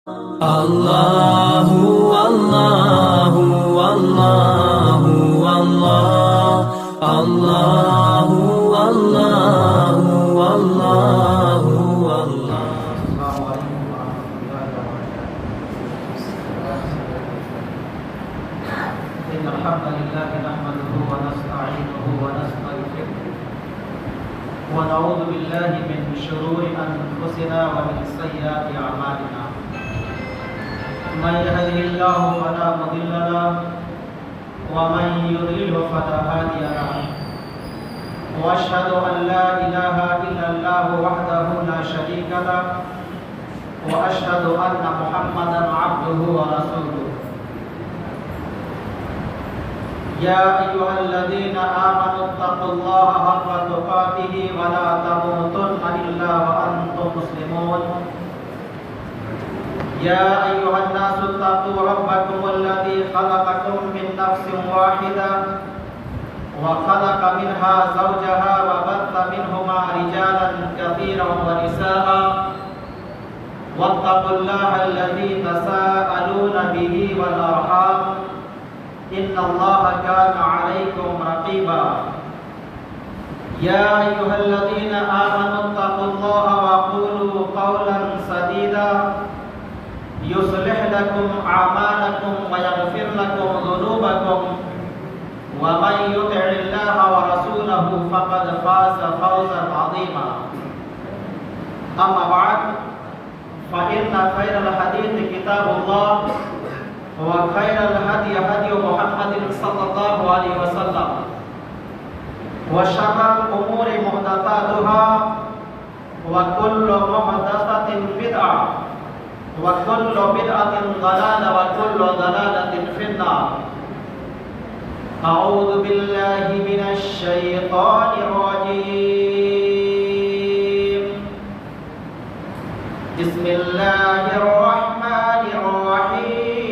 Allahu Allahu Allahu Allah Allahu Allahu Allahu Allah. إن الحمد لله نحمده ونستعينه ونستغفره ونعوذ بالله من شرور أنفسنا ومن سيئات أعمالنا. من يهده الله فلا مضل له ومن يضلل فلا هادي له. وأشهد أن لا إله إلا الله وحده لا شريك له وأشهد أن محمدا عبده ورسوله. يا أيها الذين آمنوا اتقوا الله حق تقاته ولا تموتن إلا وأنتم مسلمون. يا أيها الناس اتقوا ربكم الذي خلقكم من نفس واحدة وخلق منها زوجها وبث منهما رجالا كثيرا ونساء واتقوا الله الذي تساءلون به والأرحام إن الله كان عليكم رقيبا. يا أيها الذين آمنوا اتقوا الله وقولوا قولا سديدا يصلح لكم أعمالكم ويغفر لكم ذنوبكم ومن يطع الله ورسوله فقد فاز فوزا عظيما. أما بعد فإن خير الحديث كتاب الله وخير الهدي هدي محمد صلى الله عليه وسلم وشر الأمور محدثاتها وكل محدثة بدعة وكل بدعة ضلالة وكل ضلالة في النار. أعوذ بالله من الشيطان الرجيم. بسم الله الرحمن الرحيم.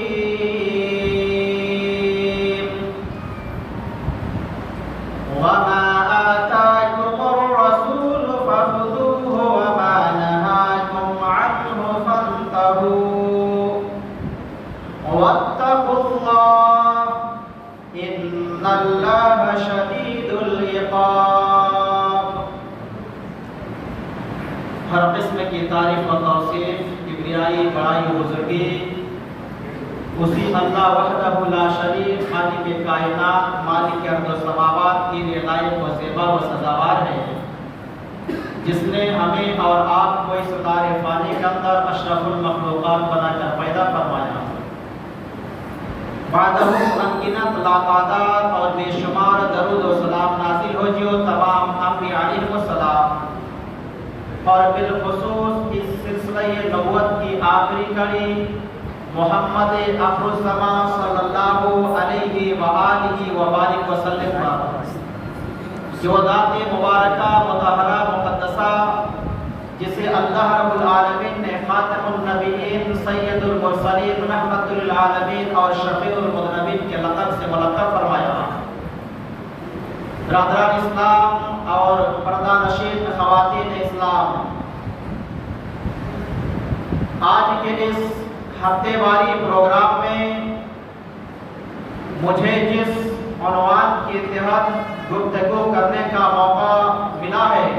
وما آتاكم الرسول فخذوه وما نهاكم عنه فانتهوا واتقوا الله إن الله شديد العقاب. ہر قسم کی تعریف و توصیف، کبریائی، بڑائی و بزرگی اسی اللہ وحدہ لا شریک خالق کائنات مالک ارض و سماوات کی لائق و زیبا و سزاوار ہے، جس نے ہمیں اور آپ کو اس دار فانی کے اندر اشرف المخلوقات بنا کر پیدا فرمایا. بعدہ انگنت لاقادات اور بے شمار درود و سلام نازل ہو جیو تمام انبیاء علیہ السلام، اور بالخصوص اس سلسلہ نبوت کی آخری کڑی محمد آخر الزمان صلی اللہ علیہ وآلہ وبارک وسلم پر، جو ذات مبارکہ مطہرہ مقدسہ جسے اللہ رب العالمین نے خاتم النبیین سید المرسلین رحمت للعالمین اور شفیع المذنبین کے لقب سے ملقب فرمایا. برادران اسلام اور پردہ نشین خواتین اسلام، آج کے اس ہفتے واری پروگرام میں مجھے جس عنوان کے تحت گفتگو کرنے کا موقع ملا ہے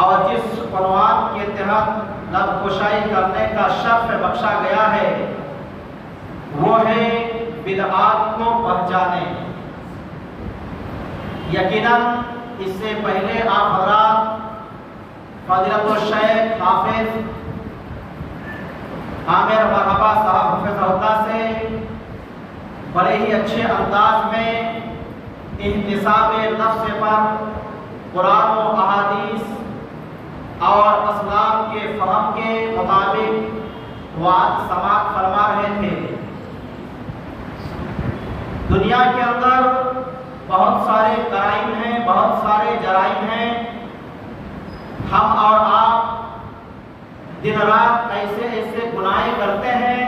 اور جس عنوان کے تحت لب کشائی کرنے کا شرف بخشا گیا ہے وہ ہے بدعات کو پہچانے. یقیناً اس سے پہلے آپ حضرات فضیلت الشیخ حافظ عامر مرحبا صاحب حفظہ اللہ سے بڑے ہی اچھے انداز میں احتساب نفس پر قرآن و احادیث اور اسلام کے فہم کے مطابق وعظ سماعت فرما رہے تھے. دنیا کے اندر بہت سارے کرائم ہیں، بہت سارے جرائم ہیں. ہم اور آپ دن رات ایسے ایسے گناہیں کرتے ہیں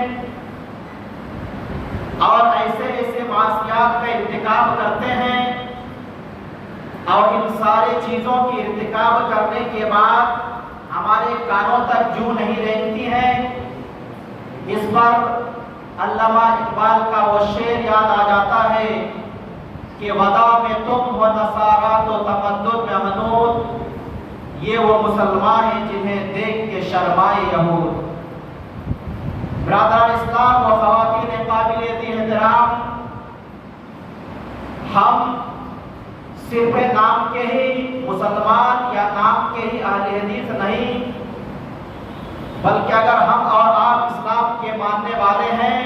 اور ایسے ایسے معصیات کا ارتکاب کرتے ہیں اور ان ساری چیزوں کی ارتکاب کرنے کے بعد ہمارے کانوں تک جو نہیں رہتی ہیں پر علامہ اقبال کا وہ شعر یاد آ جاتا ہے کہ ودا میں تم و نصارا تو تمدن میں منود، یہ وہ مسلمان ہیں جنہیں دیکھ کے شرمائے یہود۔ برادران اسلام و خواتین قابل احترام، ہم صرف نام کے ہی مسلمان یا نام کے ہی اہل حدیث نہیں، بلکہ اگر ہم اور آپ اسلام کے ماننے والے ہیں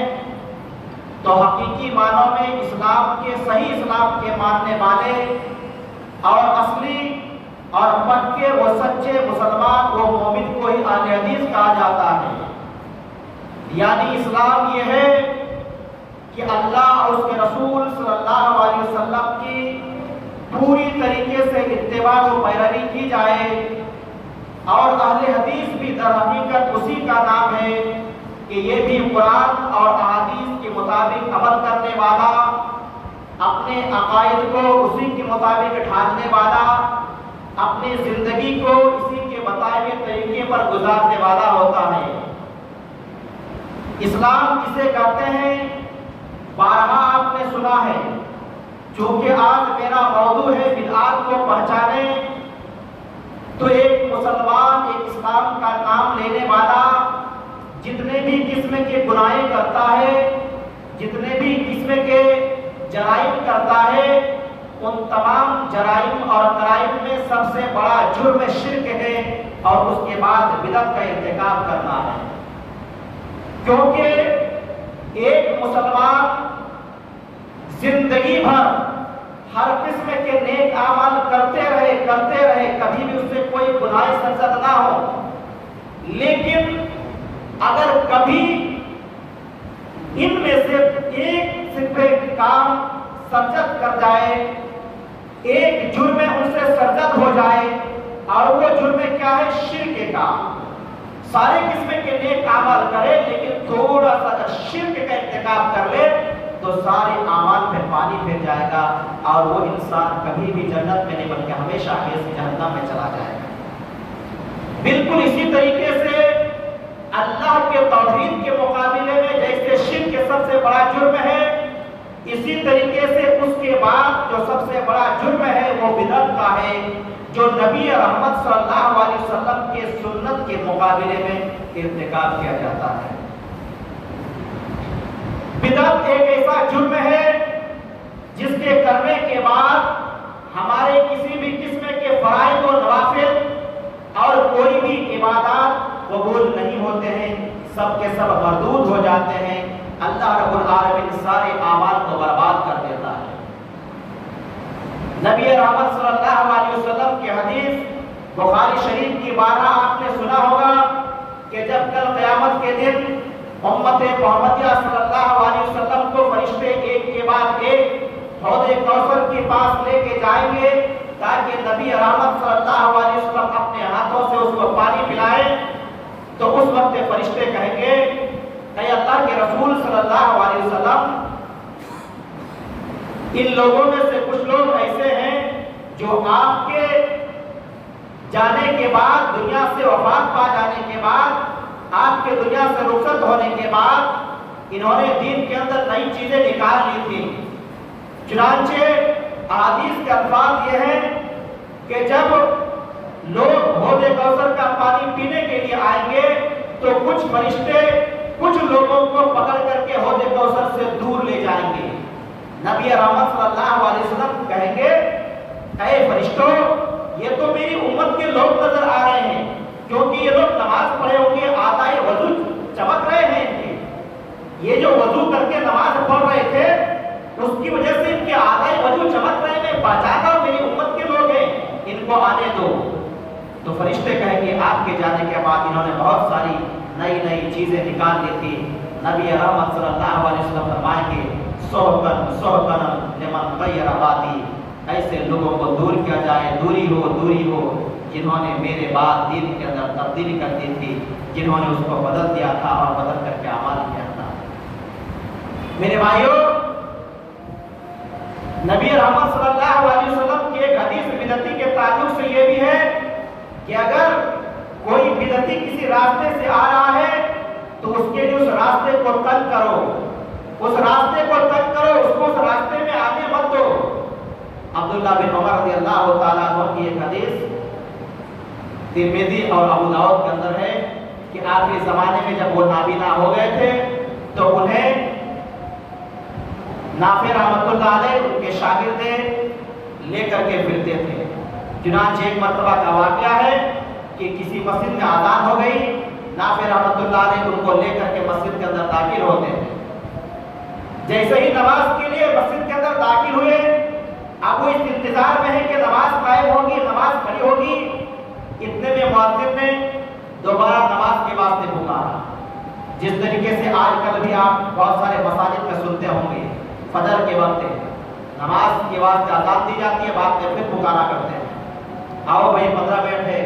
تو حقیقی معنوں میں اسلام کے صحیح اسلام کے ماننے والے اور اصلی اور پکے وہ سچے مسلمان وہ مومن کو ہی اہل حدیث کہا جاتا ہے۔ یعنی اسلام یہ ہے کہ اللہ اور اس کے رسول صلی اللہ علیہ وسلم کی پوری طریقے سے اتباع و پیروی کی جائے، اور اہل حدیث بھی در حقیقت اسی کا نام ہے کہ یہ بھی قرآن اور احادیث کے مطابق عمل کرنے والا، اپنے عقائد کو اسی کے مطابق ڈھالنے والا، اپنی زندگی کو اسی کے بتائے ہوئے طریقے پر گزارنے والا ہوتا ہے۔ اسلام کسے کہتے ہیں بارہا آپ نے سنا ہے، چونکہ آج میرا موضوع ہے بدعات کو پہچانے، تو ایک مسلمان ایک اسلام کا نام لینے والا جتنے بھی قسم کے گناہیں کرتا ہے، جتنے بھی قسم کے جرائم کرتا ہے، ان تمام جرائم اور کرائم میں سب سے بڑا جرم شرک ہے، اور اس کے بعد بدعت کا ارتکاب کرنا ہے۔ کیونکہ ایک مسلمان زندگی بھر ہر قسم کے نیک اعمال کرتے رہے، کبھی بھی اس سے کوئی گناہ سرزد نہ ہو، لیکن اگر کبھی ان میں سے ایک صرف کام سرزد کر جائے، ایک جرم ان سے سرزد ہو جائے، اور وہ جرم کیا ہے؟ شرک کا۔ سارے قسم کے نیک اعمال کرے لیکن تھوڑا سا اگر شرک کا ارتکاب کر لے تو سارے اعمال پہ پانی پھر جائے گا، اور وہ انسان کبھی بھی جنت میں نہیں بلکہ ہمیشہ جہنم میں چلا جائے گا۔ بالکل اسی طریقے سے اللہ کے توحید کے مقابلے میں جیسے شرک سب سے بڑا جرم ہے، اسی طریقے سے اس کے بعد جو سب سے بڑا جرم ہے وہ بدعت کا ہے، جو نبی رحمت صلی اللہ علیہ وسلم کے سنت کے مقابلے میں ارتکاب کیا جاتا ہے۔ بدعت ایک ایسا جرم ہے جس کے کرنے کے بعد ہمارے کسی بھی قسم کے فرائض و نوافل اور کوئی بھی عبادات قبول نہیں ہوتے ہیں، سب کے سب مردود ہو جاتے ہیں۔ اللہ رب العالمین سارے اعمال کو برباد کر دیتا ہے۔ نبی رحمت صلی اللہ علیہ وسلم کی حدیث بخاری شریف کی بارہ آپ نے سنا ہوگا کہ جب کل قیامت کے دن امت محمدیہ صلی اللہ علیہ وسلم کو فرشتے ایک کے بعد ایک حوض کوثر کے پاس لے کے جائیں گے تاکہ نبی رحمت صلی اللہ علیہ وسلم اپنے ہاتھوں سے اس کو پانی پلائیں، تو اس وقت فرشتے کہیں گے اے اللہ کے رسول صلی اللہ علیہ وسلم، ان لوگوں میں سے کچھ لوگ ایسے ہیں جو آپ کے جانے کے بعد، دنیا سے وفات پا جانے کے بعد، آپ کے دنیا سے رخصت ہونے کے بعد انہوں نے دین کے اندر نئی چیزیں نکال لی تھی۔ چنانچہ احادیث کے الفاظ یہ ہیں کہ جب لوگ حوض کوثر کا پانی پینے کے لیے آئیں گے تو کچھ فرشتے کچھ لوگوں کو پکڑ کر کے حوض کوثر سے دور لے جائیں گے۔ نبی رحمت صلی اللہ علیہ وسلم کہیں گے اے فرشتوں، یہ تو میری امت کے لوگ نظر آ رہے ہیں، کیونکہ یہ لوگ نماز پڑھے ہوں گے، آدائے وضو چمک رہے ہیں ان کے، یہ جو وضو کر کے نماز پڑھ رہے تھے اس کی وجہ سے ان کے آدائے وضو چمک رہے ہیں، پہچانا میری امت کے لوگ ہیں، ان کو آنے دو۔ تو فرشتے کہیں گے آپ کے جانے کے بعد انہوں نے بہت ساری نئی چیزیں نکال لی تھی۔ نبی رحمت صلی اللہ علیہ وسلم فرمائیں گے سوکن لمن غیر بادی، ایسے لوگوں کو دور کیا جائے، دوری ہو جنہوں نے میرے بعد دین کے اندر تبدیلی کر دی تھی، جنہوں نے اس کو بدل دیا تھا اور بدل کر کے اعمال کیا تھا۔ میرے بھائیوں، نبی رحمت صلی اللہ علیہ وسلم کی ایک حدیث بدعتی کے تعلق سے یہ بھی ہے کہ اگر کوئی بدعتی کسی راستے سے آ رہا ہے تو اس کے لیے اس راستے عبداللہ بن عمر رضی اللہ تعالیٰ عنہ کی ایک حدیث ترمذی اور ابو داؤد کے اندر ہے کہ آخری زمانے میں جب وہ نابینا ہو گئے تھے تو انہیں نافع رحمۃ اللہ علیہ ان کے شاگرد لے کر کے پھرتے تھے۔ چنانچہ ایک مرتبہ کا واقعہ ہے کہ کسی مسجد میں اذان ہو گئی، نافع رحمۃ اللہ علیہ ان کو لے کر کے مسجد کے اندر داخل ہوتے ہیں۔ جیسے ہی نماز کے لیے مسجد کے اندر داخل ہوئے، اب وہ اس انتظار میں ہے کہ نماز قائم ہوگی، نماز کھڑی ہوگی، اتنے میں مؤذن نے دوبارہ نماز کے واسطے پکارا، جس طریقے سے آج کل بھی آپ بہت سارے مساجد میں سنتے ہوں گے، فجر کے وقت نماز کے واسطے اذان دی جاتی ہے، بعد میں پھر پکارا کرتے ہیں، آؤ بھائی 15 منٹ ہے،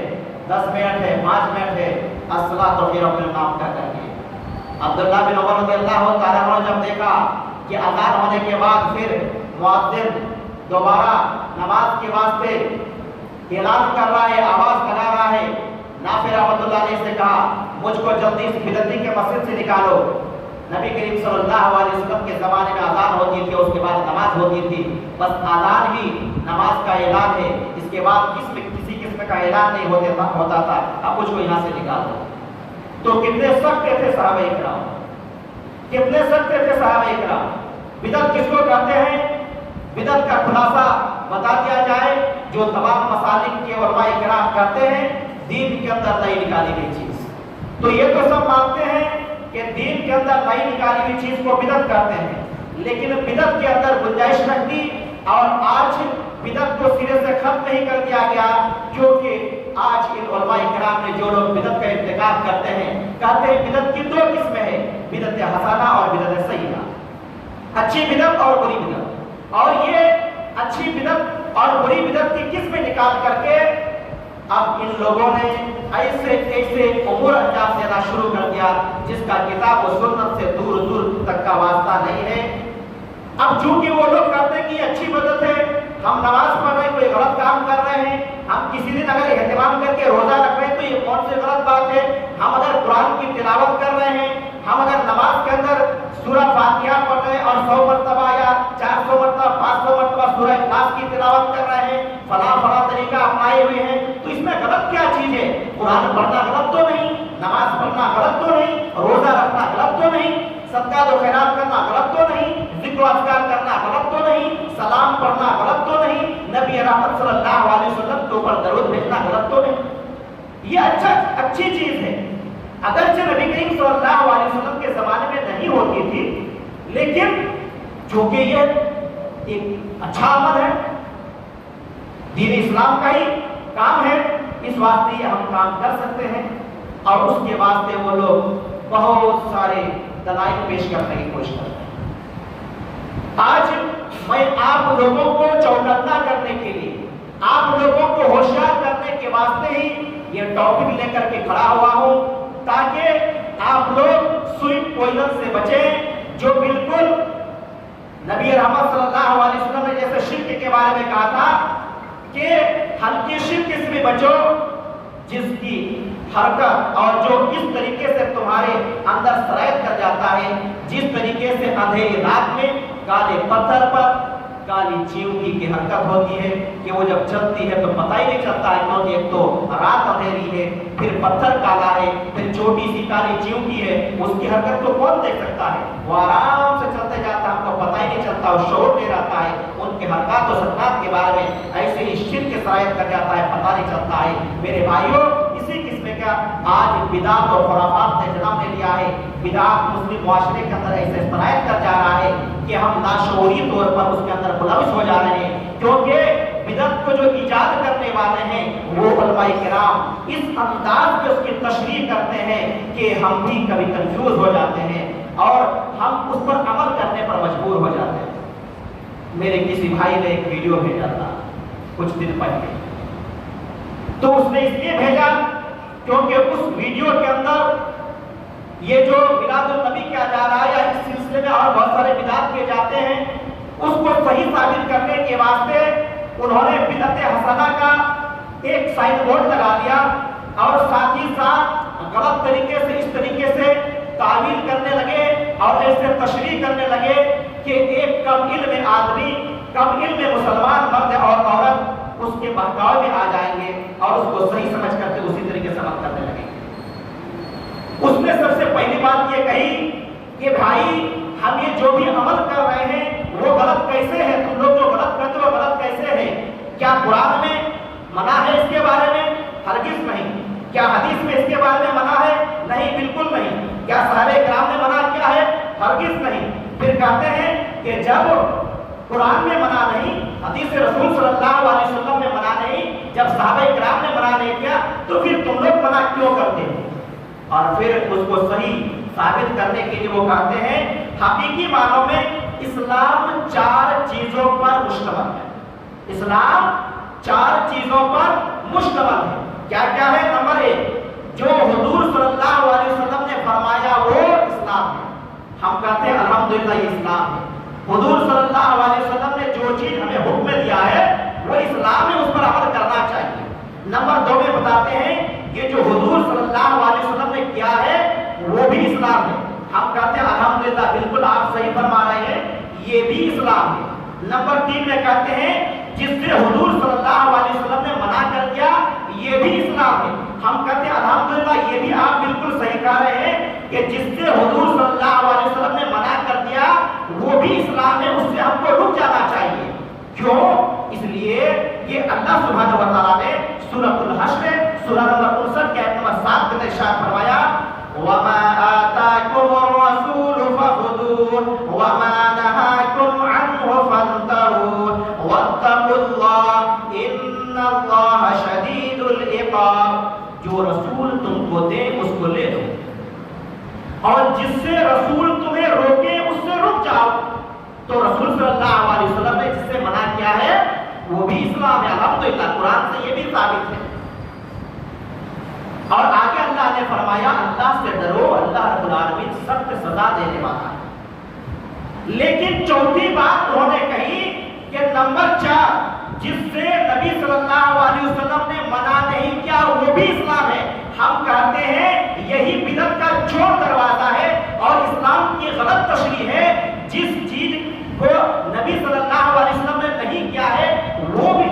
10 منٹ ہے، 5 منٹ ہے، الصلاۃ خیر من النوم کہہ کر کے۔ عبداللہ بن عمر رضی اللہ تعالیٰ عنہ جب دیکھا کہ اذان ہونے کے بعد پھر مؤذن دوبارہ نماز کے واسطے اعلان کر رہا ہے، آواز لگا رہا ہے، نافع رحمۃ اللہ علیہ سے کہا مجھ کو جلدی سے بدعتی کے مسجد سے نکالو۔ نبی کریم صلی اللہ علیہ وسلم کے زمانے میں اذان ہوتی تھی، اس کے بعد نماز ہوتی تھی، بس اذان ہی نماز کا اعلان ہے، اس کے بعد کسی قسم کا اعلان نہیں ہوتا تھا، اب مجھ کو یہاں سے نکال دو۔ تو کتنے سخت تھے صحابہ اکرام، کتنے سخت تھے صحابہ اکرام۔ بدعت کس کو کہتے ہیں؟ بدعت کا خلاصہ بتا دیا جائے، جو تمام مسالک کے علماء اکرام کرتے ہیں، دین کے اندر نئی نکالی گئی چیز۔ تو یہ تو سب مانتے ہیں کہ دین کے اندر نئی نکالی ہوئی چیز کو بدعت کہتے ہیں، لیکن بدعت کے اندر گنجائش رکھ دی، اور آج بدعت کو سرے سے ختم نہیں کر دیا گیا، کیونکہ آج ان علماء اکرام نے جو لوگ بدعت کا ارتکاب کرتے ہیں، کہتے ہیں بدعت کی 2 قسمیں ہیں، بدعت حسنہ اور بدعت سیئہ، اچھی بدعت اور بری بدعت۔ اور یہ اچھی بدعت اور بری بدعت کی قسمیں نکال کر کے اب ان لوگوں نے ایسے امور انجام دینا شروع کر دیا جس کا کتاب و سنت سے دور دور تک کا واسطہ نہیں ہے۔ اب چونکہ وہ لوگ کہتے ہیں کہ یہ اچھی بدعت ہے، ہم نماز پڑھ رہے ہیں، کوئی غلط کام کر رہے ہیں، ہم کسی دن اگر اہتمام کر کے روزہ رکھ رہے ہیں تو یہ کون سی غلط بات ہے، ہم اگر قرآن کی تلاوت کر رہے ہیں، ہم اگر نماز کے اندر سورہ فاتحہ پڑھ رہے ہیں اور 100 مرتبہ یا 400 مرتبہ 500 مرتبہ سورہ اخلاص کی تلاوت کر رہے ہیں، فلاں طریقہ اپنائے ہوئے ہیں، تو اس میں غلط کیا چیز ہے؟ قرآن پڑھنا غلط تو نہیں، نماز پڑھنا غلط تو نہیں، روزہ رکھنا غلط تو نہیں، صدقہ و خیرات کرنا غلط تو نہیں، ذکر و اذکار کرنا غلط تو نہیں، سلام پڑھنا غلط تو نہیں، نبی رحمت صلی اللہ علیہ وسلم کے اوپر درود بھیجنا غلط تو نہیں۔ یہ اچھی چیز ہے، اگرچہ نبی کریم صلی اللہ علیہ وسلم کے زمانے میں نہیں ہوتی تھی، لیکن چونکہ یہ ایک اچھا عمل ہے، دین اسلام کا ہی کام ہے، اس واسطے یہ ہم کام کر سکتے ہیں، اور اس کے واسطے وہ لوگ بہت سارے دلائل پیش کرنے کی کوشش کرتے ہیں۔ آج میں آپ لوگوں کو چوکنا کرنے کے لیے، آپ لوگوں کو ہوشیار کرنے کے واسطے ہی یہ ٹاپک لے کر کے کھڑا ہوا ہوں، تاکہ آپ لوگ سوئی پوائزن سے بچیں، جو بالکل نبی رحمت صلی اللہ علیہ وسلم نے جیسے شرک کے بارے میں کہا تھا کہ ہلکی شرک سے بھی بچو، جس کی حرکت اور جو اس طریقے سے تمہارے اندر سرایت کر جاتا ہے، جس طریقے سے اندھیری رات میں کالے پتھر پر کالی چیونٹی کی حرکت ہوتی ہے کہ وہ جب چلتی ہے تو پتہ ہی نہیں چلتا ہے، کیونکہ ایک تو رات اندھیری ہے، پھر پتھر کالا ہے، پھر چھوٹی سی کالی چیونٹی ہے، اس کی حرکت تو کون دیکھ سکتا ہے؟ وہ آرام سے چلتے جاتا ہے، ہم کو پتہ ہی نہیں چلتا، وہ شعور نہیں رہتا ہے، ان کے حرکات و سکنات کے بارے میں ایسے ہی شرک کی سرایت کر جاتا ہے، پتہ نہیں چلتا ہے۔ میرے بھائیوں، اسی قسم کا آج بدعت اور خرافات نے جنم لے لیا ہے۔ بدعت مسلم معاشرے کے اندر ایسے سرایت کر جا رہا ہے کہ ہم لاشعوری طور پر اس کے اندر ملوث ہو جا رہے ہیں، کیونکہ بدعت کو جو ایجاد کرنے والے ہیں وہ علماء کرام اس انداز میں اس کی تشریح کرتے ہیں کہ ہم بھی کبھی کنفیوز ہو جاتے ہیں اور ہم اس پر عمل کرنے پر مجبور ہو جاتے ہیں۔ میرے کسی بھائی نے ایک ویڈیو بھیجا تھا کچھ دن پہلے، تو اس نے اس لیے بھیجا کیونکہ اس ویڈیو کے اندر یہ جو میلاد النبی کیا جا رہا ہے یا اس سلسلے میں اور بہت سارے بدعات کیے جاتے ہیں، اس کو صحیح ثابت کرنے کے واسطے انہوں نے بدعت حسنہ کا ایک سائن بورڈ لگا دیا اور ساتھ ہی ساتھ غلط طریقے سے اس طریقے سے تعویل کرنے لگے اور ایسے تشریح کرنے لگے کہ ایک کم علم آدمی کب علم مسلمان مرد اور عورت اس کے بہکاوے میں آ جائیں گے اور اس کو صحیح سمجھ کر کے اسی طریقے سے عمل کرنے لگیں گے۔ اس نے سب سے پہلی بات یہ کہی کہ بھائی ہم یہ جو بھی عمل کر رہے ہیں وہ غلط کیسے ہے؟ تم لوگ جو غلط کرتے ہو غلط کیسے ہے؟ کیا قرآن میں منع ہے اس کے بارے میں؟ ہرگز نہیں۔ کیا حدیث میں اس کے بارے میں منع ہے؟ نہیں، بالکل نہیں۔ کیا صحابہ کرام نے منع کیا ہے؟ ہرگز نہیں۔ پھر کہتے ہیں کہ جب قرآن میں منع نہیں، حدیث رسول صلی اللہ علیہ وسلم میں منع نہیں، جب صحابہ کرام نے منع نہیں کیا تو پھر تم لوگ منع کیوں کرتے ہو؟ اور پھر اس کو صحیح ثابت کرنے کے لیے وہ کہتے ہیں حقیقی معنوں میں اسلام 4 چیزوں پر مشتمل ہے۔ اسلام 4 چیزوں پر مشتمل ہے۔ کیا کیا ہے؟ نمبر 1، جو حضور صلی اللہ علیہ وسلم نے فرمایا وہ اسلام ہے۔ ہم کہتے ہیں الحمدللہ یہ اسلام ہے۔ حضور صلی اللہ علیہ وسلم نے جو چیز ہمیں حکم دیا ہے وہ اسلام ہے، اس پر عمل کرنا چاہیے۔ نمبر 2 میں بتاتے ہیں یہ جو حضور صلی اللہ علیہ وسلم نے کیا ہے وہ بھی اسلام ہے۔ ہم کہتے ہیں الحمدللہ بالکل آپ صحیح فرما رہے ہیں، یہ بھی اسلام ہے۔ نمبر 3 میں کہتے ہیں جس سے حضور صلی اللہ علیہ وسلم نے منع کر دیا یہ بھی اسلام ہے۔ ہم کہتے ہیں الحمدللہ یہ بھی آپ بالکل صحیح کہہ رہے ہیں کہ جس سے حضور صلی اللہ علیہ وسلم نے منع کر دیا وہ بھی اسلام ہے، اس سے ہم کو رک جانا چاہیے۔ کیوں؟ اس لیے یہ اللہ سبحانہ و تعالیٰ نے سورۃ الحشر سورہ نمبر 59 کے آیت نمبر 7 میں ارشاد فرمایا وَمَا آتَاكُمُ الرَّسُولُ فَخُذُوهُ وَمَا نَهَاكُمْ عَنْهُ فَانْتَهُوا وَاتَّقُوا اللَّهَ إِنَّ اللَّهَ شَدِيدُ الْعِقَابِ۔ جو رسول تم کو دے اس کو لے دو اور جس سے رسول تمہیں روکے اس سے رک جاؤ۔ تو رسول صلی اللہ علیہ وسلم نے جس سے منع کیا ہے وہ بھی اسلام ہے۔ الحمدللہ قرآن سے یہ بھی ثابت ہے۔ اور آگے اللہ نے فرمایا اللہ سے ڈرو، اللہ رب العالمین سخت سزا دینے والا ہے۔ لیکن چوتھی بات انہوں نے کہی کہ نمبر 4 جس سے نبی صلی اللہ علیہ وسلم نے منع نہیں کیا وہ بھی اسلام ہے۔ ہم کہتے ہیں یہی بدعت کا چور دروازہ ہے اور اسلام کی غلط تشریح ہے۔ جس چیز کو نبی صلی اللہ علیہ وسلم نے نہیں کیا ہے وہ بھی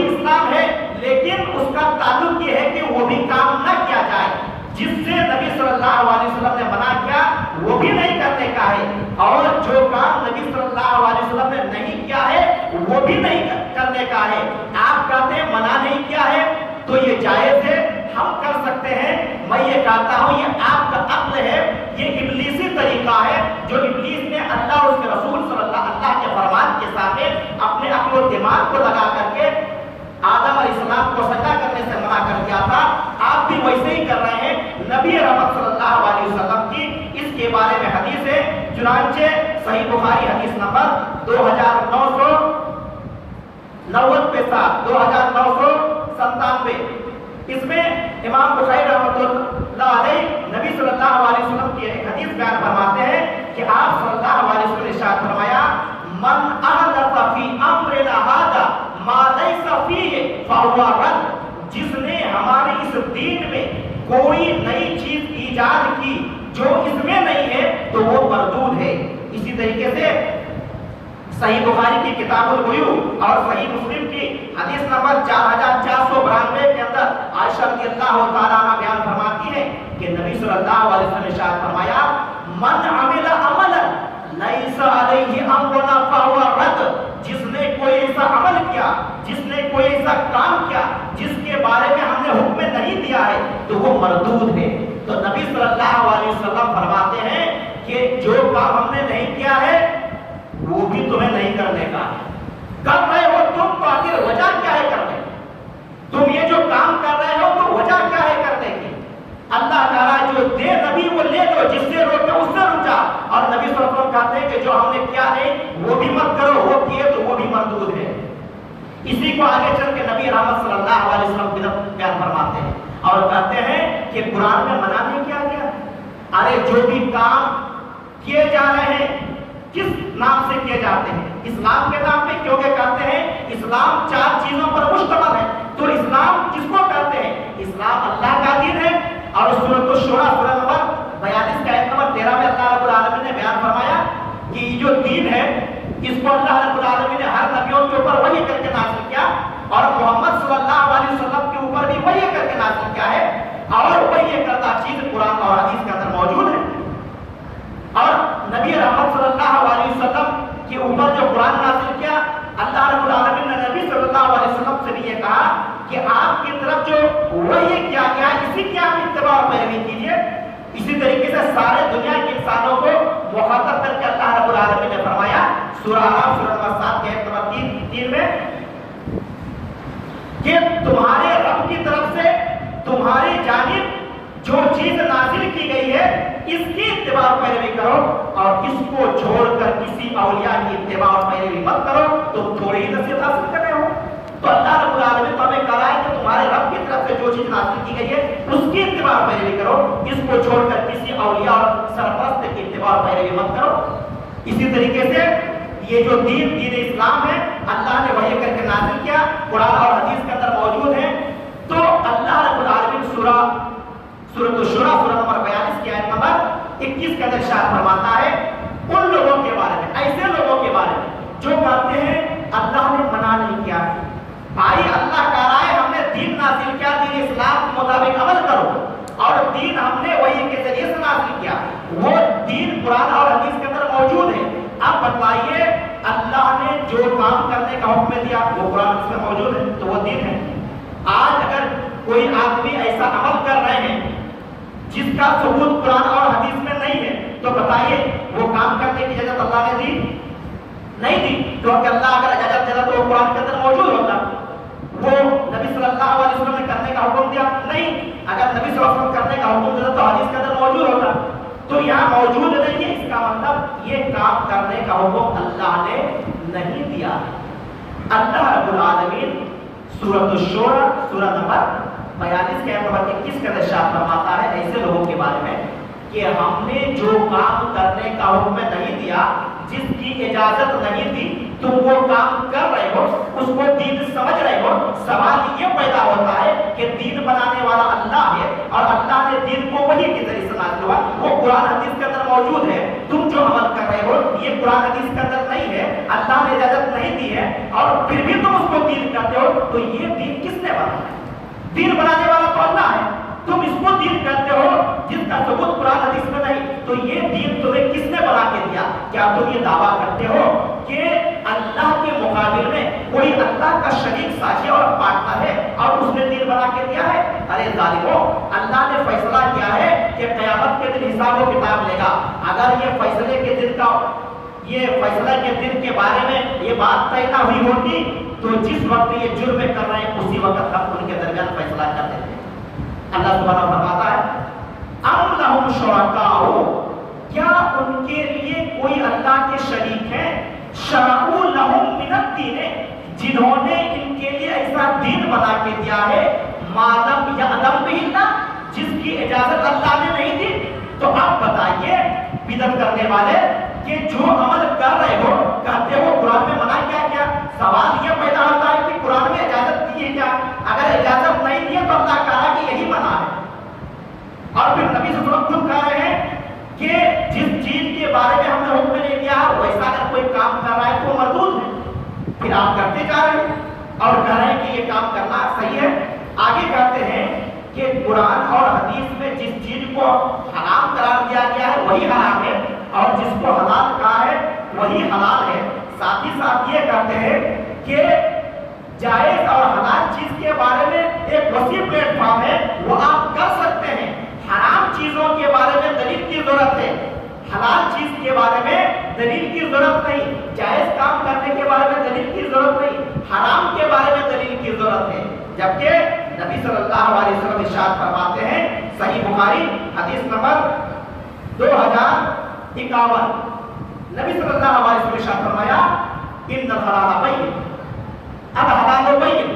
اسلام ہے، لیکن اس کا تعلق یہ ہے کہ وہ بھی کام نہ کیا جائے۔ جس سے نبی صلی اللہ علیہ وسلم نے منع کیا وہ بھی نہیں کرنے کا ہے، اور جو کام نبی صلی اللہ علیہ وسلم نے نہیں کیا ہے وہ بھی نہیں کرنے کا ہے۔ آپ کہتے ہیں منع نہیں کیا ہے تو یہ جائز ہے، ہم کر سکتے ہیں۔ میں یہ کہتا ہوں یہ آپ کا عقل ہے، یہ ابلیسی طریقہ ہے جو ابلیس نے اللہ اور اس کے رسول صلی اللہ کے فرمان کے سامنے اپنے عقل و دماغ کو لگا کر کے آدم علیہ السلام کو سجدہ کرنے سے منع کر دیا تھا۔ آپ بھی ویسے ہی کر رہے ہیں۔ نبی رحمت صلی اللہ علیہ وسلم کی اس کے بارے میں حدیث ہے، چنانچہ صحیح بخاری حدیث نمبر 2997 اس میں امام بخاری رحمۃ اللہ علیہ نبی صلی اللہ علیہ وسلم کی ایک حدیث بیان فرماتے ہیں کہ آپ صلی اللہ علیہ وسلم نے ارشاد فرمایا من احدث فی امرنا ھذا ما لیس فیہ فہو رد۔ جس نے ہمارے اس دین میں کوئی نئی چیز ایجاد کی جو اس میں نہیں ہے تو وہ مردود ہے۔ اسی طریقے سے صحیح بخاری کی کتاب البیوع اور صحیح مسلم کی حدیث نمبر 4492 کے اندر عائشہ رضی اللہ تعالیٰ عنہ بیان فرماتی ہے کہ نبی صلی اللہ علیہ وسلم نے ارشاد فرمایا من عمل عملا لیس علیہ امرنا فہو رد۔ جس نے کوئی ایسا عمل کیا، جس نے کوئی ایسا کام کیا جس کے بارے میں ہم نے حکم نہیں دیا ہے تو وہ مردود ہے۔ تو نبی صلی اللہ علیہ وسلم فرماتے ہیں کہ جو کام ہم نے نہیں کیا ہے وہ بھی تمہیں نہیں کرنے کا ہے۔ کر رہے ہو تم تو آخر وجہ کیا ہے کرنے؟ تم یہ جو کام کر رہے ہو تو وجہ کیا ہے کرنے کی؟ اللہ تعالیٰ جو دے نبی وہ لے دو، جس سے روکے اس سے رک جا۔ اور نبی صلی اللہ علیہ وسلم کہتے ہیں کہ جو ہم نے کیا نہیں وہ بھی مت کرو، وہ کیے تو وہ بھی مردود ہے۔ اسی کو آگے چل کے نبی رحمت صلی اللہ علیہ وسلم بیان فرماتے ہیں اور کہتے ہیں کہ قرآن میں منع نہیں کیا گیا۔ ارے جو بھی کام کیے جا رہے ہیں کس نام سے کیے جاتے ہیں؟ اسلام کے نام پہ، کیونکہ کہتے ہیں اسلام 4 چیزوں پر مشتمل ہے۔ تو اسلام کس کو کہتے ہیں؟ اسلام اللہ کا دین ہے۔ اور سورۃ الشورى سورہ نمبر 42 کا آیت نمبر 13 میں اللہ رب العالمین نے بیان فرمایا کہ یہ جو دین ہے اس کو اللہ رب چیز قرآن اور حدیث کے اندر موجود ہے. اور نبی رحمت صلی اللہ علیہ وسلم کے اوپر جو قرآن نازل کیا، اللہ رب العالمین نے نبی صلی اللہ علیہ وسلم سے بھی یہ کہا کہ آپ کی طرف جو وحی کیا گیا اسی کی آپ اتباع اور پیروی کیجیے. اسی طریقے سے سارے دنیا کے انسانوں کو مخاطب کر کے اللہ رب العالمین نے فرمایا سورہ اعراف سورہ نمبر 7 کے آیت نمبر 3 میں کہ تمہارے رب کی طرف سے تمہاری جانب جو چیز نازل کی گئی ہے اس کی اتباع اور پیروی کرو، اور اس کو چھوڑ کر کسی اولیاء کی اتباع اور پیروی مت کرو تو تھوڑی ہی نصیحت حاصل کر رہے ہو. تو اللہ رب العالمین تو ہمیں کہا ہے کہ تمہارے رب کی طرف سے جو چیز نازل کی گئی ہے اس کی اتباع اور پیروی کرو، اس کو چھوڑ کر کسی اولیاء اور سرپرست کی اتباع اور پیروی مت کرو. اسی طریقے سے یہ جو دین اسلام ہے اللہ نے وحی کر کے نازل کیا، قرآن اور حدیث کے اندر موجود ہے. تو اللہ رب العالمین سورہ الشورى سورہ نمبر 42 کی آیت نمبر 21 کے اندر ارشاد فرماتا ہے ان لوگوں کے بارے میں، ایسے لوگوں کے بارے میں جو کہتے ہیں اللہ نے منع نہیں کیا. بھائی اللہ کہہ رہا ہے ہم نے دین نازل کیا، دین اسلام کے مطابق عمل کرو، اور دین ہم نے وحی کے ذریعے سے نازل کیا، وہ دین قرآن اور حدیث کے اندر موجود ہے. اب بتائیے اللہ نے جو کام کرنے کا حکم دیا وہ قرآن میں موجود ہے تو وہ دین ہے. آج اگر کوئی آدمی ایسا عمل کر رہے ہیں جس کا ثبوت قرآن اور حدیث میں نہیں ہے تو بتائیے وہ کام کرنے کی اجازت اللہ نے دی؟ نہیں دی. کیونکہ اللہ اگر اجازت دیتا تو وہ قرآن کے اندر موجود ہوتا. وہ نبی صلی اللہ علیہ وسلم نے کرنے کا حکم دیا؟ نہیں. اگر نبی صلی اللہ علیہ وسلم کرنے کا حکم دیتا تو حدیث کے اندر موجود ہوتا. تو یہاں موجود نہیں ہے، اس کا مطلب یہ کام کرنے کا حکم اللہ نے نہیں دیا. اللہ رب العالمین سورۃ الشورى سورہ نمبر 42 کے آیت نمبر 21 کا ارشاد فرماتا ہے ایسے لوگوں کے بارے میں کہ ہم نے جو کام کرنے کا حکم نہیں دیا، جس کی اجازت نہیں دی، تم وہ کام کر رہے ہو، اس کو دین سمجھ رہے ہو. سوال یہ پیدا ہوتا ہے کہ دین بنانے والا اللہ ہے اور اللہ نے دین کو وحی کے ذریعے سے نازل ہوا، وہ قرآن حدیث کے اندر موجود ہے. تم جو عمل کر رہے ہو یہ قرآن حدیث کے اندر نہیں ہے، اللہ نے اجازت نہیں دی ہے، اور پھر بھی تم اس کو دین کہتے ہو. تو یہ دین کس نے بنایا؟ دین بنانے والا تو اللہ ہے. تم اس کو دین کہتے ہو جس کا ثبوت قرآن حدیث میں نہیں. تو یہ دین تمہیں کس نے بنا کے دیا؟ کیا تم یہ دعویٰ کرتے ہو کہ اللہ کے مقابل میں کوئی اللہ کا شریک ساجی اور پارٹنر ہے اور اس نے دین بنا کے دیا ہے؟ ارے ظالمو، اللہ نے فیصلہ کیا ہے کہ قیامت کے دن حساب و کتاب لے گا. اگر یہ فیصلے کے دن کے بارے میں یہ بات طے نہ ہوئی ہوتی تو جس وقت یہ جرم کر رہے ہیں اسی وقت ہم ان کے درمیان فیصلہ کر دیتے. اللہ سبحانہ فرماتا ہے ام لہم شرکاء، کیا ان کے لیے کوئی اللہ کے شریک ہیں؟ شرعوا لہم من الدین، جنہوں نے ان کے لیے ایسا دین بنا کے دیا ہے ما لم یعلم بہ اللہ، جس کی اجازت اللہ نے نہیں دی. تو آپ بتائیے بدعت کرنے والے کہ جو عمل کر رہے ہو کہتے ہو قرآن میں منع کیا کیا؟ سوال یہ پیدا ہوتا ہے کہ قرآن میں اجازت دی ہے کیا؟ اگر اجازت نہیں دی ہے تو اللہ کہا کہ یہی منع ہے. اور پھر نبی صلی اللہ علیہ وسلم کہہ رہے ہیں کہ جس چیز کے بارے میں ہم نے حکم نہیں دیا ویسا اگر کوئی کام کر رہا ہے تو مردود ہے. پھر آپ کرتے جا رہے ہیں اور کہہ رہے ہیں کہ یہ کام کرنا صحیح ہے. آگے کہتے ہیں کہ قرآن اور حدیث میں جس چیز کو حرام قرار دیا گیا ہے وہی حرام ہے، اور جس کو حلال کہا ہے وہی حلال ہے. ساتھ ہی ساتھ یہ کہتے ہیں کہ جائز اور حلال چیز کے بارے میں ایک وسیع پلیٹ فارم ہے، وہ آپ کر سکتے ہیں. حرام چیزوں کے بارے میں دلیل کی ضرورت ہے، حلال چیز کے بارے میں دلیل کی ضرورت نہیں. جائز کام کرنے کے بارے میں دلیل کی ضرورت نہیں، حرام کے بارے میں دلیل کی ضرورت ہے. جبکہ نبی صلی اللہ علیہ وسلم ارشاد فرماتے ہیں صحیح بخاری حدیث نمبر 2051، نبی صلی اللہ علیہ وسلم ارشاد فرمایا ان الحلال بین، اب حلال و بین،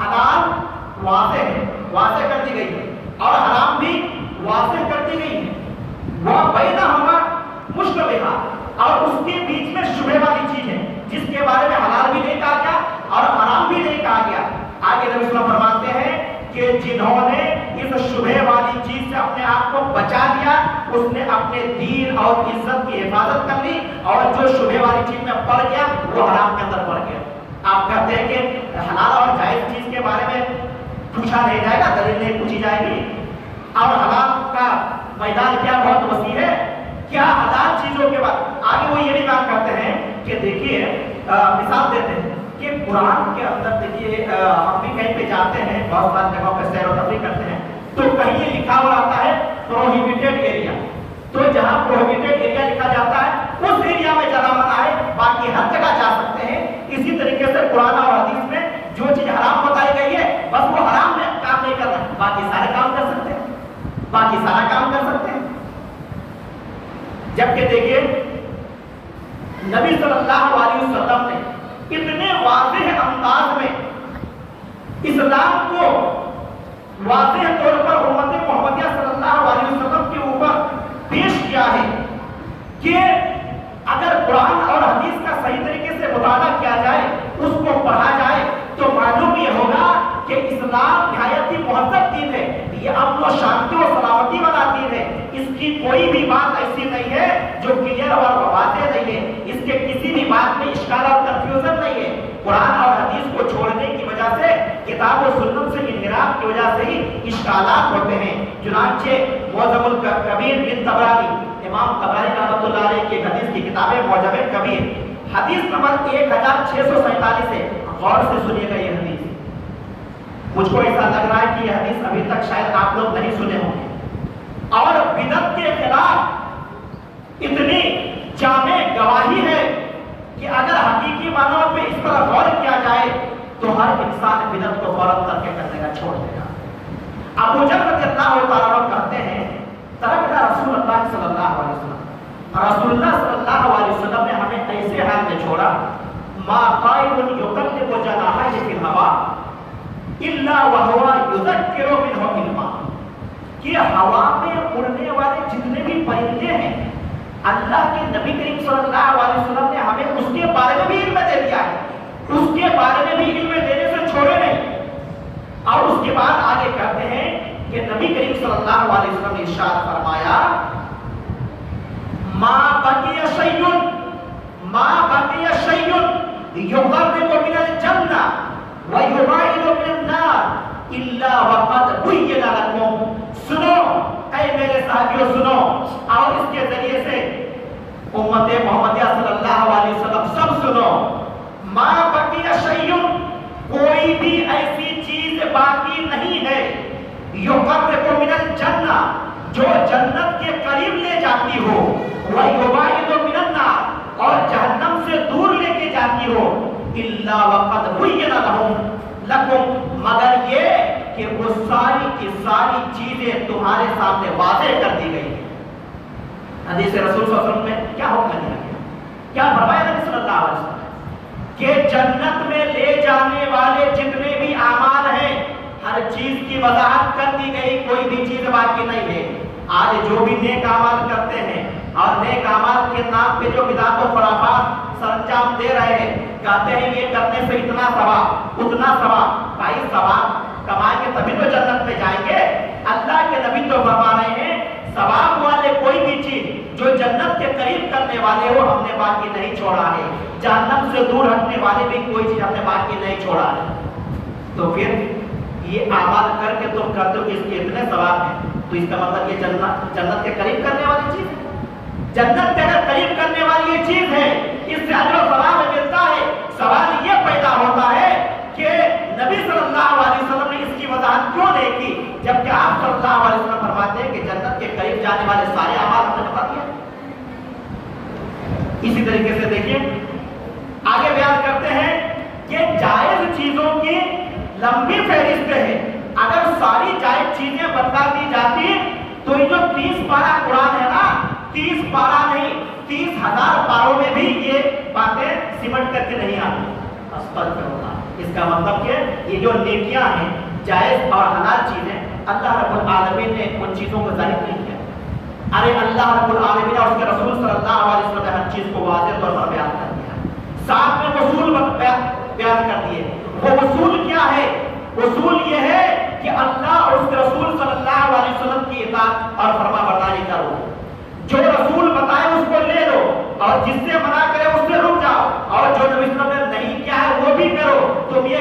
حلال واضح ہے، واضح کر دی گئی ہے، اور حرام بھی واضح کر دی گئی ہے. وہ بینہما مشتبہہ، اور اس کے بیچ میں شبہ والی چیز ہے جس کے بارے میں حلال بھی نہیں کہا گیا اور حرام بھی نہیں کہا گیا. آگے نبی صلی اللہ علیہ وسلم فرماتے ہیں کہ جنہوں نے اس شبہ والی چیز سے اپنے آپ کو بچا لیا اس نے اپنے دین اور عزت کی حفاظت کر لی، اور جو شبہ والی چیز میں پڑ گیا وہ حرام کے اندر پڑ گیا. آپ کہتے ہیں کہ حلال اور جائز چیز کے بارے میں پوچھا نہیں جائے گا، دلیل نہیں پوچھی جائے گی. اور حلال کا میدان کیا بہت وسیع ہے. کیا حلال چیزوں کے بعد آگے وہ یہ بھی بات کرتے ہیں کہ دیکھیے مثال دیتے ہیں کہ قرآن کے اندر دیکھیے ہم بھی کہیں پہ جاتے ہیں بہت ساری جگہوں پہ سیر و تفریح کرتے ہیں تو کہیں یہ لکھا ہوا آتا ہے پروہیبیٹڈ ایریا. تو جہاں پروہیبیٹڈ ایریا لکھا جاتا ہے اس ایریا میں جانا منع ہے, باقی ہر جگہ جا سکتے ہیں. اسی طریقے سے قرآن اور حدیث میں جو چیز حرام بتائی گئی ہے بس وہ حرام میں کام نہیں کرنا, باقی سارے کام کر سکتے ہیں, باقی سارا کام کر سکتے ہیں. جبکہ دیکھیے نبی صلی اللہ علیہ وسلم نے اتنے واضح انداز میں اسلام کو واضح طور پر امت محمدیہ صلی اللہ علیہ وسلم کے اوپر پیش کیا ہے کہ اگر قرآن اور حدیث کا صحیح طریقے سے مطالعہ کیا جائے, اس کو پڑھا جائے تو معلوم یہ ہوگا کہ اسلام نہایت ہی مہذب دین ہے, یہ امن و شانتی و سلامتی والا دین ہے. اس کی کوئی بھی بات ایسی نہیں ہے جو کلیئر اور واضح نہیں ہے, اس کے کسی بھی بات میں اشکال اور کنفیوژن نہیں ہے. قرآن اور حدیث کو چھوڑنے کی وجہ سے, کتاب و سنت سے انحراف کی وجہ سے ہی اشکالات ہوتے ہیں. چنانچہ معجم الکبیر بن طبرانی, امام طبرانی رحمۃ اللہ علیہ کی حدیث کی کتاب ہے معجم کبیر, حدیث نمبر 1647 ہے. غور سے سنیے گا یہ حدیث, مجھ کو ایسا لگ رہا ہے کہ یہ حدیث ابھی تک شاید آپ لوگ نہیں سنے ہوں گے. اور بدعت کے خلاف اتنی جامع گواہی ہے کہ اگر حقیقی معنوں پہ اس پر غور کیا جائے تو ہر انسان بدعت کو فوراً ترک کرنے کا چھوڑ دے گا. ابو جہل رضی اللہ تعالیٰ عنہ کہتے ہیں ترکنا رسول اللہ صلی اللہ علیہ وسلم, رسول اللہ صلی اللہ علیہ وسلم نے ہمیں ایسے حال میں چھوڑا, ما قائد یقلب جناحہ فی الہوا الا وہو یذکر منہ علما, کہ ہوا میں اڑنے والے جتنے بھی پرندے ہیں اللہ کے نبی کریم صلی اللہ علیہ وسلم نے ہمیں اس کے بارے میں بھی علم دے دیا ہے, اس کے بارے میں بھی علم دینے سے چھوڑے نہیں. اور اس کے بعد آگے کہتے ہیں کہ نبی کریم صلی اللہ علیہ وسلم نے ارشاد فرمایا ما بقی شیء یقرب من الجنہ ویبعد من النار الا وقد بین لکم. سنو اے میرے صحابیوں سنو, اور اس کے ذریعے سے امت محمدیہ صلی اللہ علیہ وسلم سب سنو, ما بقی شیء, کوئی بھی ایسی چیز باقی نہیں ہے, یقرب من الجنہ, جو جنت کے قریب لے جاتی ہو, ویبعد من النار, اور جہنم سے دور لے کے جاتی ہو, الا وقد بین لکم, مگر یہ کہ وہ ساری کی ساری چیزیں تمہارے سامنے واضح کر دی گئی ہیں. حدیث رسول صلی اللہ علیہ وسلم میں کیا حکم دیا گیا, کیا فرمایا نبی صلی اللہ علیہ وسلم کہ جنت میں لے جانے والے جتنے بھی اعمال ہیں ہر چیز کی وضاحت کر دی گئی, کوئی بھی چیز باقی نہیں ہے. آج جو بھی نیک اعمال کرتے ہیں اور نیک اعمال کے نام پہ جو بدعت و خرافات سر انجام دے رہے ہیں, کہتے ہیں یہ کرنے سے اتنا ثواب اتنا ثواب, بھائی ثواب کمائیں گے تبھی تو جنت میں جائیں گے. اللہ کے نبی تو فرما رہے ہیں ثواب والے کوئی بھی چیز جو جنت کے قریب کرنے والے ہو ہم نے باقی نہیں چھوڑا ہے, جہنم سے دور ہٹنے والے بھی کوئی چیز ہم نے باقی نہیں چھوڑا ہے. تو پھر یہ اعمال کر کے تم کرتے ہو کہ اس کے اتنے ثواب ہیں, تو اس کا مطلب یہ جنت کے قریب کرنے والی چیز ہے. جنت کے اگر قریب کرنے والی یہ چیز ہے, اس سے اجر و ثواب ملتا ہے. سوال یہ پیدا ہوتا ہے کہ نبی صلی اللہ علیہ وسلم نے اس کی وضاحت کیوں نہیں کی, جبکہ آپ صلی اللہ علیہ وسلم فرماتے ہیں کہ جنت کے قریب جانے والے سارے اعمال ہم نے بتا دیا. اسی طریقے سے دیکھیے آگے بیان کرتے ہیں کہ جائز چیزوں کی لمبی فہرست ہے. اگر ساری جائز چیزیں بتا دی جاتی تو یہ جو 30 پارہ قرآن ہے نا, 30 پارہ نہیں 30,000 پاروں میں بھی یہ باتیں سمٹ کر کے نہیں آتی. اس کا مطلب کہ یہ جو نیکیاں ہیں جائز اور حلال چیزیں اللہ رب العالمین نے ان چیزوں کو ظاہر نہیں کیا. ارے اللہ رب العالمین اور اس کے رسول صلی اللہ علیہ وسلم نے ہر چیز کو واضح طور پر بیان کر دیا, ساتھ میں اصول بیان کر دیے. وہ اصول کیا ہے؟ اصول یہ ہے کہ اللہ اور اس کے رسول صلی اللہ علیہ وسلم کی اطاعت اور فرما برداری کرو. جو رسول بتائے اس کو لے لو, اور جس سے منع کرے اس سے رک جاؤ, اور جو نبی صلی اللہ علیہ وسلم نے نہیں کیا ہے وہ بھی کرو. تم یہ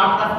8-10,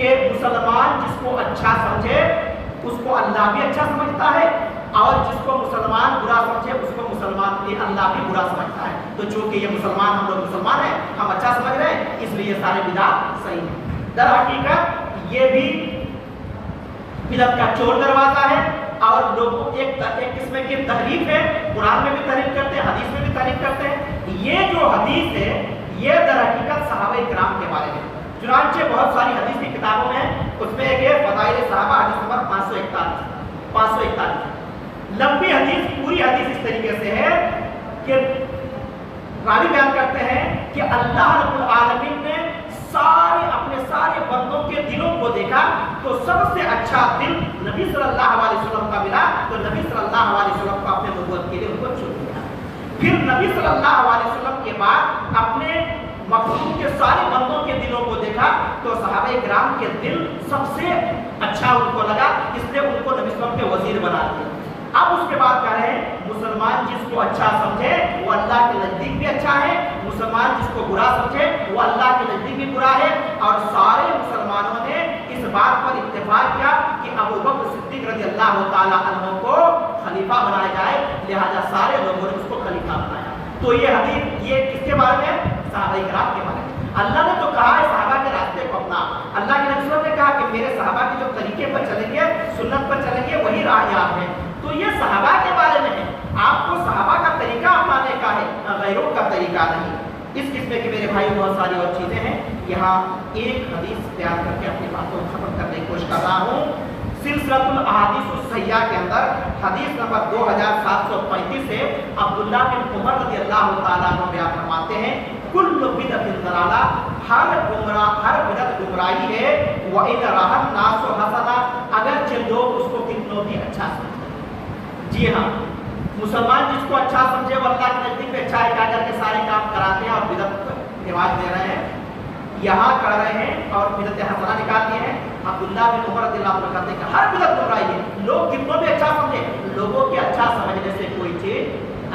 کہ مسلمان جس کو اچھا سمجھے اس کو اللہ بھی اچھا سمجھتا ہے، اور جس کو مسلمان برا سمجھے اس کو اللہ بھی برا سمجھتا ہے۔ تو چونکہ یہ مسلمان، ہم لوگ مسلمان ہیں، ہم اچھا سمجھ رہے ہیں، اس لیے یہ سارے بدعت صحیح ہیں۔ در حقیقت یہ بھی بدعت کا چور دروازہ ہے، اور لوگوں ایک قسم کی تحریف ہے، قرآن میں بھی تحریف کرتے ہیں، حدیث میں بھی تحریف کرتے ہیں۔ یہ جو حدیث ہے یہ در حقیقت صحابہ کرام کے بارے میں، چنانچہ بہت ساری حدیث کی کتابوں میں، اس میں ایک ہے فضائل صحابہ، حدیث نمبر 541 لمبی حدیث، پوری حدیث اس طریقے سے ہے کہ راوی بیان کرتے ہیں کہ اللہ رب العالمین نے اپنے سارے بندوں کے دلوں کو دیکھا تو سب سے اچھا دل نبی صلی اللہ علیہ وسلم کا ملا، تو نبی صلی اللہ علیہ وسلم کو اپنے نبوت کے لیے ان کو چن لیا۔ پھر نبی صلی اللہ علیہ وسلم کے بعد اپنے مخلوق کے سارے بندوں کے دلوں کو دیکھا تو صحابہ کرام کے دل سب سے اچھا ان کو لگا، اس لیے ان کو نبی صلی اللہ علیہ وسلم کے وزیر بنا دیا۔ اب اس کے بعد کہہ رہے ہیں مسلمان جس کو اچھا سمجھے وہ اللہ کے نزدیک بھی اچھا ہے، مسلمان جس کو برا سمجھے وہ اللہ کے نزدیک بھی برا ہے۔ اور سارے مسلمانوں نے اس بات پر اتفاق کیا کہ ابو بکر صدیق رضی اللہ تعالی عنہ کو خلیفہ بنایا جائے، لہذا سارے لوگوں نے اس کو خلیفہ بنایا۔ تو یہ حدیث یہ کس کے بارے میں؟ صحابہ کرام کے بارے میں۔ اللہ نے تو کہا ہے صحابہ کے راستے کو اپنا، اللہ کے نبی صلی اللہ علیہ وسلم نے کہا کہ میرے صحابہ کے جو طریقے پر چلیں گے، سنت پر چلیں گے، وہی راہ یاب ہے۔ تو یہ صحابہ کے بارے میں ہے، آپ کو صحابہ کا طریقہ اپنانے کا ہے، غیروں کا طریقہ نہیں۔ اس قسم کے میرے بھائی بہت ساری اور چیزیں ہیں، یہاں ایک حدیث بیان کر کے اپنی باتوں کو ختم کرنے کی کوشش کر رہا ہوں۔ سلسلۃ الاحادیث الصحیحہ کے اندر حدیث نمبر 2735 سے عبداللہ بن عمر رضی اللہ تعالیٰ عنہ بیان فرماتے ہیں، کل بدعت ضلالہ، ہر بدعت گمراہی ہے، وَإِنْ رَأَى النَّاسُ حَسَنًا، اگرچہ لوگ اس کو کتنوں بھی اچھا سمجھیں۔ جی ہاں، مسلمان جس کو اچھا سمجھے وہ اللہ کے نزدیک میں اچھا ہے کہہ کر کے سارے کام کراتے ہیں اور بدعت رواج دے رہے ہیں، یہاں کر رہے ہیں اور بدعت حسنہ نکال دیے ہیں۔ عبداللہ بن عمر رضی اللہ عنہ کہتے ہیں کہ ہر بدعت گمراہی ہے، لوگ کتنوں بھی اچھا سمجھے، لوگوں کے اچھا سمجھنے سے کوئی چیز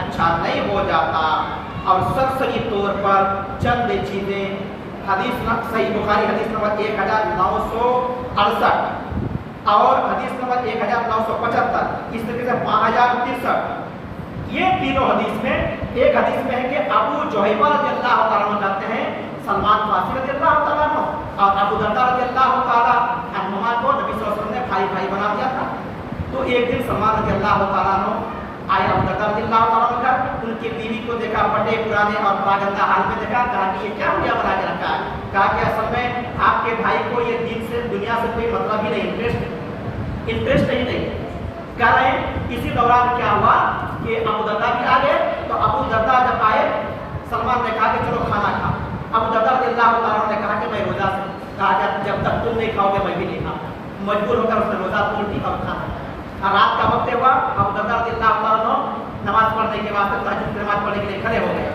اچھا نہیں ہو جاتا۔ اور سرسری طور پر چند چیزیں، حدیث صحیح بخاری حدیث نمبر 1968 اور حدیث نمبر 1975، اس طریقے سے 5063، یہ تینوں حدیث میں ایک حدیث میں ہے کہ ابو جوہیبہ رضی اللہ تعالیٰ عنہ کہتے ہیں سلمان فارسی رضی اللہ تعالیٰ عنہ اور ابو درداء رضی اللہ تعالیٰ عنہما کو نبی صلی اللہ علیہ وسلم نے بھائی بنا دیا تھا۔ تو ایک دن سلمان رضی اللہ تعالیٰ عنہ آیا ابو درداء رضی اللہ تعالیٰ عنہ کا، ان کی بیوی کو دیکھا پٹے پرانے اور پراگندہ حال میں دیکھا، کہا کہ یہ کیا ہو گیا بنا کے رکھا ہے؟ کہا کہ اصل میں آپ کے بھائی کو یہ دین سے دنیا سے کوئی مطلب ہی نہیں، انٹرسٹ ہی نہیں۔ کہہ رہے ہیں اسی دوران کیا ہوا کہ ابو درداء بھی آ گئے، تو ابو درداء جب آئے سلمان نے کہا کہ چلو کھانا کھا۔ ابو درداء رضی اللہ تعالیٰ نے کہا کہ میں روزہ سے، کہا کہ جب تک تم نہیں کھاؤ گے میں بھی نہیں کھاؤں۔ مجبور ہو کر اس نے روزہ توڑ دی اور کھانا کھایا۔ رات کا وقت ہوا، ابو درداء رضی اللہ تعالیٰ نماز پڑھنے کے واسطے تہجد کی نماز پڑھنے کے لیے کھڑے ہو گئے۔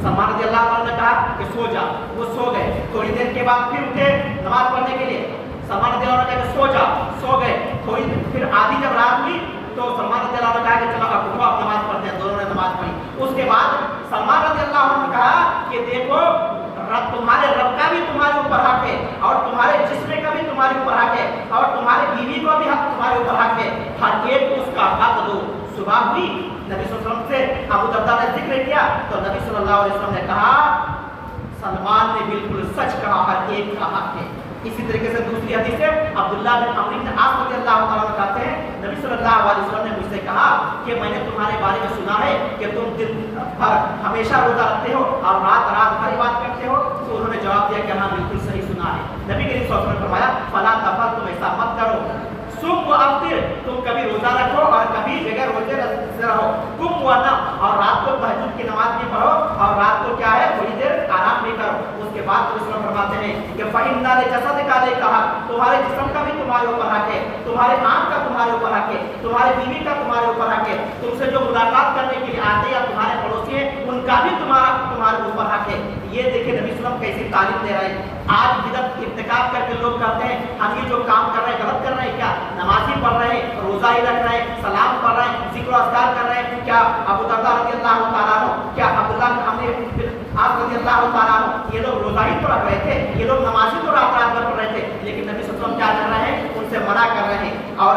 سلمان رضی اللہ تعالیٰ نے کہا کہ سو جا، وہ سو گئے۔ تھوڑی دیر کے بعد پھر اٹھے نماز پڑھنے کے لیے، سلمان رضی اللہ نے کہا کہ سو جا، سو گئے۔ تھوڑی پھر آدھی جب رات ہوئی تو سلمان رضی اللہ نے کہا کہ چلو اب اٹھو آپ نماز پڑھتے ہیں۔ دونوں نے نماز پڑھی۔ اس کے بعد سلمان رضی اللہ عنہ نے کہا کہ دیکھو تمہارے رب کا بھی تمہارے اوپر حق ہے، اور تمہارے جسم کا بھی تمہارے اوپر حق ہے، اور تمہارے بیوی کو بھی حق تمہارے اوپر حق ہے، ہر ایک اس کا حق دو۔ صبح ہوئی، نبی صلی اللہ علیہ وسلم سے ابو درداء نے ذکر کیا تو نبی صلی اللہ علیہ وسلم نے کہا سلمان نے بالکل سچ کہا، ہر ایک کا حق ہے۔ اسی طریقے سے دوسری حدیث ہے عبداللہ بن عمرو بن عاص رضی اللہ تعالیٰ عنہ کہتے ہیں نبی صلی اللہ علیہ وسلم نے مجھ سے کہا کہ میں نے تمہارے بارے میں سنا ہے کہ تم دن بھر ہمیشہ روزہ رکھتے ہو اور رات بھر عبادت کرتے ہو۔ تو انہوں نے جواب دیا کہ ہاں بالکل صحیح سنا ہے۔ نبی کریم صلی اللہ علیہ وسلم نے فرمایا فلا تفعل، تم ایسا مت کرو، صم و افطر، تم کبھی روزہ رکھو اور کبھی بغیر روزے رہو، قم و نم، اور رات کو تہجد کی نماز بھی پڑھو اور رات کو کیا ہے تھوڑی دیر آرام بھی کرو۔ اس کے بعد رسول فرماتے ہیں کہ فإن لجسدک علیک حق، تمہارے جسم کا بھی تمہارے اوپر حق ہے، تمہارے آنکھ کا تمہارے اوپر حق ہے، تمہارے بیوی کا تمہارے اوپر حق ہے، تم سے جو ملاقات کرنے کے لیے آتے یا تمہارے پڑوسی ہیں ان کا بھی تمہارے اوپر حق ہے۔ یہ دیکھیں نبی صلی اللہ علیہ وسلم کیسی تعلیم دے رہے ہیں۔ آج بدعت ارتکاب کر کے لوگ کہتے ہیں ہم یہ جو کام کر رہے ہیں غلط کر رہے ہیں، کیا نماز ہی پڑھ رہے ہیں، روزہ ہی رکھ رہے ہیں، سلام پڑھ رہے ہیں، ذکر و اذکار کر رہے ہیں، کیا ابو درداء رضی اللہ تعالیٰ عنہ، کیا عبداللہ بن عمرو بن عاص رضی اللہ تعالیٰ عنہ یہ لوگ روزہ ہی تو رکھ رہے تھے، یہ لوگ نماز ہی تو رات بھر پڑھ رہے تھے، لیکن نبی صلی اللہ اور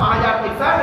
5063